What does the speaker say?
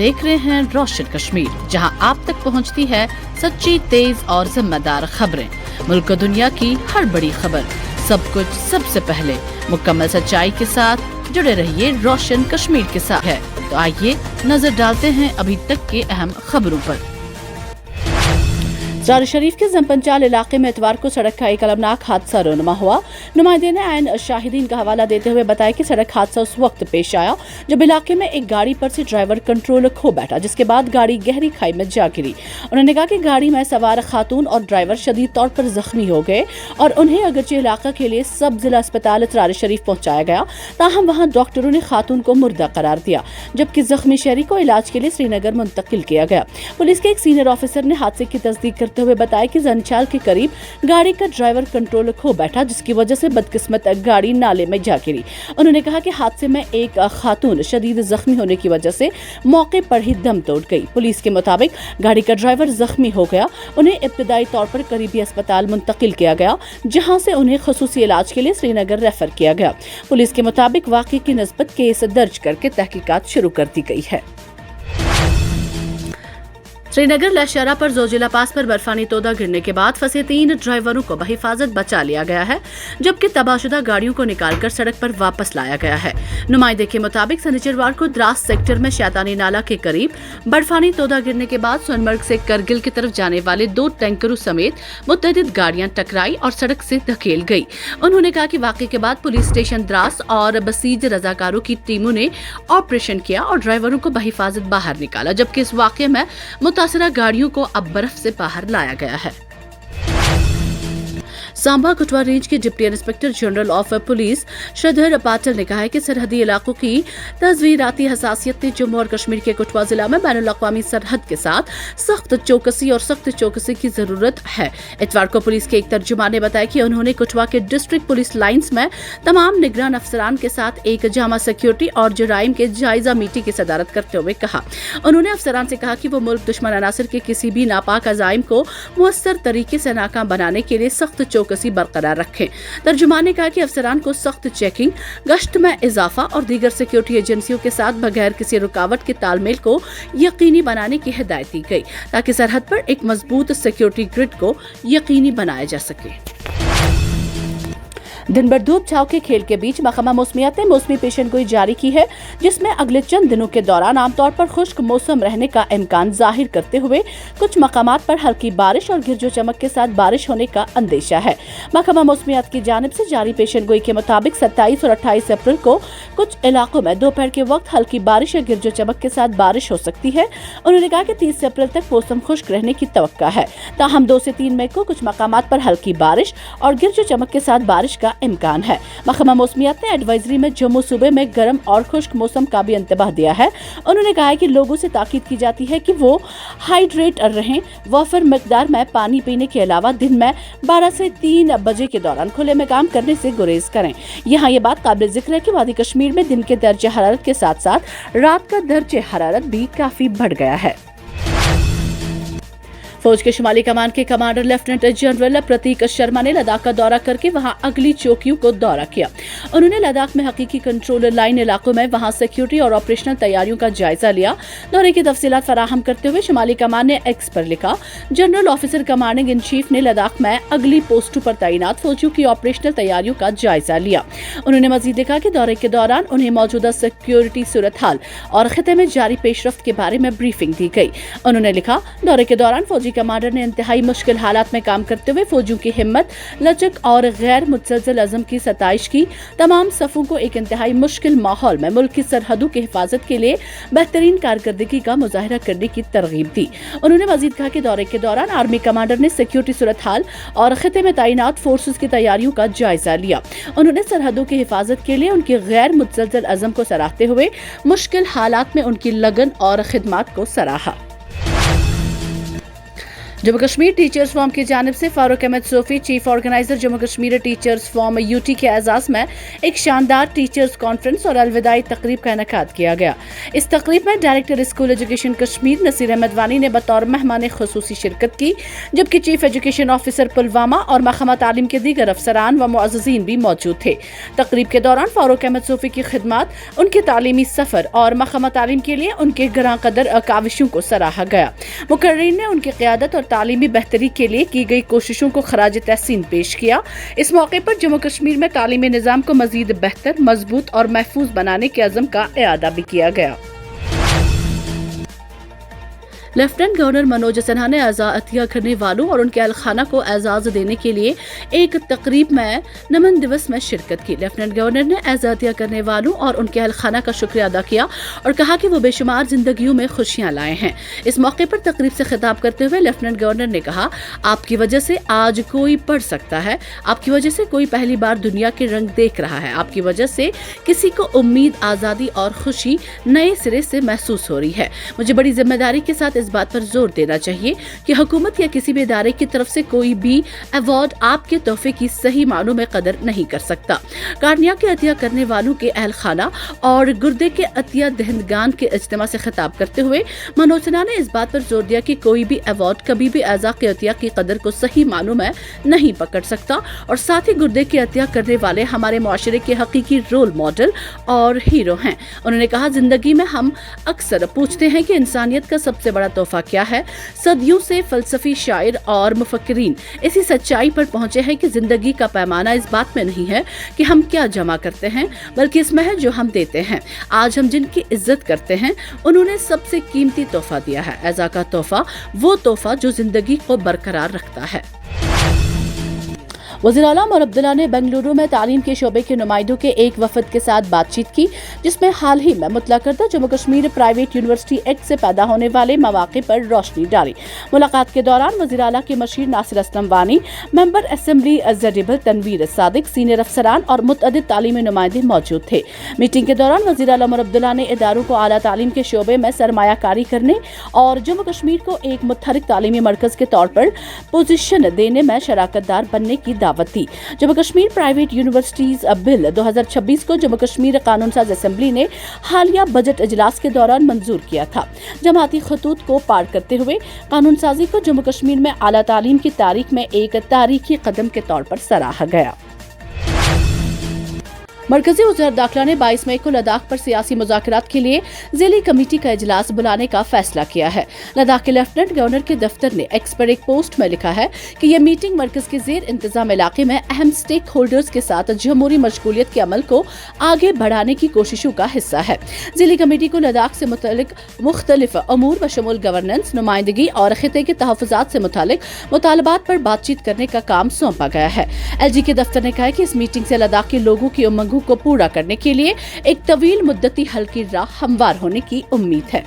देख रहे हैं रोशन कश्मीर, जहां आप तक पहुंचती है सच्ची, तेज और जिम्मेदार खबरें। मुल्क और दुनिया की हर बड़ी खबर, सब कुछ सबसे पहले मुकम्मल सच्चाई के साथ जुड़े रहिए रोशन कश्मीर के साथ है। तो आइए नजर डालते हैं अभी तक के अहम खबरों पर। जार शरीफ के जमपंचाल इलाके में इतवार को सड़क का एक अलमनाक हादसा रोनुमा हुआ। नुमाइंदे ने ऐन शाहिदीन का हवाला देते हुए बताया कि सड़क हादसा उस वक्त पेश आया जब इलाके में एक गाड़ी पर से ड्राइवर कंट्रोल खो बैठा, जिसके बाद गाड़ी गहरी खाई में जा गिरी। उन्होंने कहा कि गाड़ी में सवार खातून और ड्राइवर शदीद तौर पर जख्मी हो गए और उन्हें अगरचे इलाका के लिए सब जिला अस्पताल जार शरीफ पहुंचाया गया, ताहम वहां डॉक्टरों ने खातून को मुर्दा करार दिया, जबकि जख्मी शहरी को इलाज के लिए श्रीनगर मुंतकिल किया गया। पुलिस के एक सीनियर ऑफिसर ने हादसे की तस्दीक करते हुए बताया कि जंचाल के करीब गाड़ी का ड्राइवर कंट्रोल खो बैठा, जिसकी वजह से बदकिस्मत गाड़ी नाले में जा गिरी। उन्होंने कहा कि हादसे में एक खातून शदीद जख्मी होने की वजह से मौके पर ही दम तोड़ गई। पुलिस के मुताबिक गाड़ी का ड्राइवर जख्मी हो गया, उन्हें इब्तदाई तौर पर करीबी अस्पताल मुंतकिल किया गया, जहां से उन्हें खसूसी इलाज के लिए श्रीनगर रेफर किया गया। पुलिस के मुताबिक वाक़े की निस्बत केस दर्ज करके तहकीकात शुरू कर दी गई है। श्रीनगर लशरा पर जोजिला पास पर बर्फानी तोदा गिरने के बाद फंसे 3 ड्राइवरों को बहिफाजत बचा लिया गया है, जबकि तबाहशुदा गाड़ियों को निकालकर सड़क पर वापस लाया गया है। नुमाइंदे के मुताबिक शनिचरवार को द्रास सेक्टर में शैतानी नाला के करीब बर्फानी तोदा गिरने के बाद सोनमर्ग से करगिल की तरफ जाने वाले 2 टैंकरों समेत मुतअद्दिद गाड़ियां टकराई और सड़क से धकेल गई। उन्होंने कहा कि वाक़े के बाद पुलिस स्टेशन द्रास और बसीज रजाकारों की टीमों ने ऑपरेशन किया और ड्राइवरों को बहिफाजत बाहर निकाला, जबकि इस वाक़े में मुतासरा गाड़ियों को अब बर्फ से बाहर लाया गया है। सांबा कठुआ रेंज के deputy inspector general of police Shridhar Patil ने कहा है कि सरहदी इलाकों की तस्वीराती हसासियत ने जम्मू और कश्मीर के कठुआ जिला में बैनुल अक़वामी सरहद के साथ सख्त चौकसी की जरूरत है। इतवार को पुलिस के एक तर्जुमान ने बताया कि उन्होंने कठुआ के डिस्ट्रिक्ट पुलिस लाइंस में तमाम निगरान अफसरान के साथ एक जामा सिक्योरिटी और जराइम के जायजा मीटिंग की सदारत करते हुए कहा। उन्होंने अफसरान से कहा कि वो मुल्क दुश्मन अनासर के किसी भी नापाक अजाइम को मुअस्सर तरीके से नाकाम बनाने के लिए सख्त चौकसी बरकरार रखें। तर्जुमान ने कहा कि अफसरान को सख्त चेकिंग, गश्त में इजाफा और दीगर सिक्योरिटी एजेंसियों के साथ बगैर किसी रुकावट के तालमेल को यकीनी बनाने की हिदायत दी गई, ताकि सरहद पर एक मजबूत सिक्योरिटी ग्रिड को यकीनी बनाया जा सके। दिन भर धूप छाव के खेल के बीच महकमा मौसमियात ने मौसमी पेशनगोई जारी की है, जिसमें अगले चंद दिनों के दौरान आमतौर पर खुश्क मौसम रहने का इम्कान जाहिर करते हुए कुछ मकामात पर हल्की बारिश और गिरजो चमक के साथ बारिश होने का अंदेशा है। महकमा मौसमियात की जानिब से जारी पेशनगोई के मुताबिक 27 और 28 अप्रैल को कुछ इलाकों में दोपहर के वक्त हल्की बारिश या गिरजो चमक के साथ बारिश हो सकती है। उन्होंने कहा कि 30 अप्रैल तक मौसम खुश्क रहने की तवक्का है, ताहम 2 से 3 मई को कुछ मकामात पर हल्की बारिश और गिरजो चमक के साथ बारिश का इम्कान है। महकमा मौसमियात ने एडवाइजरी में जम्मू सूबे में गर्म और खुश्क मौसम का भी इंतबाह दिया है। उन्होंने कहा है कि लोगों से ताकीद की जाती है कि वो हाइड्रेट रहें, वफर मिकदार में पानी पीने के अलावा दिन में 12 से 3 बजे के दौरान खुले में काम करने से गुरेज करें। यहाँ ये बात काबिल जिक्र है कि वादी कश्मीर में दिन के दर्जे हरारत के साथ साथ रात का दर्जे हरारत भी काफी बढ़ गया है। फौज के शुमाली कमान के कमांडर लेफ्टिनेंट जनरल प्रतीक शर्मा ने लद्दाख का दौरा करके वहां अगली चौकियों को दौरा किया। उन्होंने लद्दाख में हकीकी कंट्रोल लाइन इलाकों में वहां सिक्योरिटी और ऑपरेशनल तैयारियों का जायजा लिया। दौरे की तफसीलात फराहम करते हुए शुमाली कमान ने एक्स पर लिखा, general officer commanding in chief ने लद्दाख में अगली पोस्टों पर तैनात फौजियों की ऑपरेशनल तैयारियों का जायजा लिया। उन्होंने मजीद लिखा कि दौरे के दौरान उन्हें मौजूदा सिक्योरिटी सूरत हाल और खिते में जारी पेशरफ्त के बारे में ब्रीफिंग दी गई। उन्होंने लिखा, दौरे के दौरान फौजी कमांडर ने इंतहाई मुश्किल हालात में काम करते हुए फौजियों की हिम्मत, लचक और गैर मुतज़लज़ल अज़म की सताइश की। तमाम सफ़ों को एक इंतहाई मुश्किल माहौल में मुल्क की सरहदों की हिफाजत के लिए बेहतरीन कारकर्दगी का मुजाहिरा करने की तरगीब दी। उन्होंने मजीद कहा कि दौरे के दौरान आर्मी कमांडर ने सिक्योरिटी सूरत हाल और खिते में तैनात फोर्सेस की तैयारियों का जायजा लिया। उन्होंने सरहदों की हिफाजत के लिए उनकी गैर मुतज़लज़ल अज़म को सराहते हुए मुश्किल हालात में उनकी लगन और खिदमत को सराहा। जम्मू कश्मीर टीचर्स फॉर्म की जानिब से Farooq Ahmad Sofi, chief organiser Jammu Kashmir teachers forum UT के एजाज में एक शानदार टीचर्स कॉन्फ्रेंस और अलविदाई तकरीब का इनेकाद किया गया। इस तकरीब में director school education Kashmir Naseer Ahmad Wani ने बतौर मेहमान खुसूसी शिरकत की, जबकि चीफ एजुकेशन ऑफिसर पुलवामा और महकमा तालीम के दीगर अफसरान व मुअज़्ज़िज़ीन भी मौजूद थे। तकरीब के दौरान फारूक अहमद सोफी की खिदमत, उनके तालीमी सफर और महकमा तालीम के लिए उनके ग्रां कदर काविशों को सराहा गया। मुकर्रीन ने उनकी क़यादत और तालीमी बेहतरी के लिए की गई कोशिशों को खराज तहसीन पेश किया। इस मौके पर जम्मू कश्मीर में तालीमी निज़ाम को मज़ीद बेहतर, मजबूत और महफूज बनाने के अज़म का इआदा भी किया गया। लेफ्टिनेंट गवर्नर मनोज सिन्हा ने अतिया करने वालों और उनके अहल खाना को एजाज देने के लिए एक तकरीब में नमन दिवस में शिरकत की। लेफ्टिनेंट गवर्नर ने अतिया करने वालों और उनके अहल खाना का शुक्रिया अदा किया और कहा कि वो बेशुमार जिंदगियों में खुशियां लाए हैं। इस मौके पर तकरीब से खिताब करते हुए लेफ्टिनेंट गवर्नर ने कहा, आपकी वजह से आज कोई पढ़ सकता है, आपकी वजह से कोई पहली बार दुनिया के रंग देख रहा है, आपकी वजह से किसी को उम्मीद, आज़ादी और खुशी नए सिरे से महसूस हो रही है। मुझे बड़ी जिम्मेदारी के साथ इस बात पर जोर देना चाहिए कि हुकूमत या किसी भी इदारे की तरफ से कोई भी अवार्ड आपके तोहफे की सही मानों में कदर नहीं कर सकता। कार्निया के अतिया करने वालों के अहल खाना और गुर्दे के अतिया दहनगान के इज्तिमा से खिताब करते हुए मनोज सिन्हा ने इस बात पर जोर दिया कि कोई भी अवार्ड कभी भी अज़ा के अतिया की कदर को सही मानों में नहीं पकड़ सकता और साथ ही गुर्दे के अतिया करने वाले हमारे मुआशरे के हकीकी रोल मॉडल और हीरो हैं। उन्होंने कहा, जिंदगी में हम अक्सर पूछते हैं कि इंसानियत का सबसे बड़ा तोहफा क्या है। सदियों से फलसफी शायर और मुफक्किरीन इसी सच्चाई पर पहुंचे हैं कि जिंदगी का पैमाना इस बात में नहीं है कि हम क्या जमा करते हैं, बल्कि इसमें है जो हम देते हैं। आज हम जिनकी इज्जत करते हैं उन्होंने सबसे कीमती तोहफा दिया है। ऐसा का तोहफा वो तोहफा जो जिंदगी को बरकरार रखता है। वज़ीर आला उमर अब्दुल्ला ने बेंगलुरु में तालीम के शोबे के नुमाइंदों के एक वफद के साथ बातचीत की, जिसमें हाल ही में मुतला करदा Jammu Kashmir private university act से पैदा होने वाले मौक़े पर रोशनी डाली। मुलाकात के दौरान वज़ीर आला के machine Nasir Aslam Wani, member assembly अज़रिबल तनवीर सादिक, सीनियर अफसरान और मुतअद्दिद तालीमी नुमाइंदे मौजूद थे। मीटिंग के दौरान वज़ीर आला उमर अब्दुल्ला ने इदारों को आला तालीम के शोबे में सरमायाकारी करने और जम्मू कश्मीर को एक मुतहरिक तालीमी मरकज़ के तौर पर पोजीशन देने में शराकतदार बनने की दावत दी। Jammu Kashmir private universities bill 2026 को जम्मू कश्मीर कानून साज असेंबली ने हालिया बजट इजलास के दौरान मंजूर किया था। जमाती खतूत को पार करते हुए कानून साजी को जम्मू कश्मीर में आला तालीम की तारीख में एक तारीखी कदम के तौर पर सराहा गया। मरकजी वज़ीर दाखिला ने 22 मई को लद्दाख पर सियासी मुज़ाकरात के लिए ज़िली कमेटी का इजलास बुलाने का फैसला किया है। लद्दाख के लेफ्टिनेंट गवर्नर के दफ्तर ने एक्स पर एक पोस्ट में लिखा है कि यह मीटिंग मरकज के ज़ेर इंतजाम इलाके में अहम स्टेक होल्डर्स के साथ जमहूरी मशगूलियत के अमल को आगे बढ़ाने की कोशिशों का हिस्सा है। ज़िली कमेटी को लद्दाख से मुतल्लिक मुख्तलिफ अमूर बशमूल गवर्नेंस, नुमाइंदगी और खिते के तहफ़्फ़ुज़ात से मुतालिक मुतालबात पर बातचीत करने का काम सौंपा गया है। LG के दफ्तर ने कहा है कि इस मीटिंग से लद्दाख के लोगों की उमंगों को पूरा करने के लिए एक तवील मुद्दती हल की राह हमवार होने की उम्मीद है।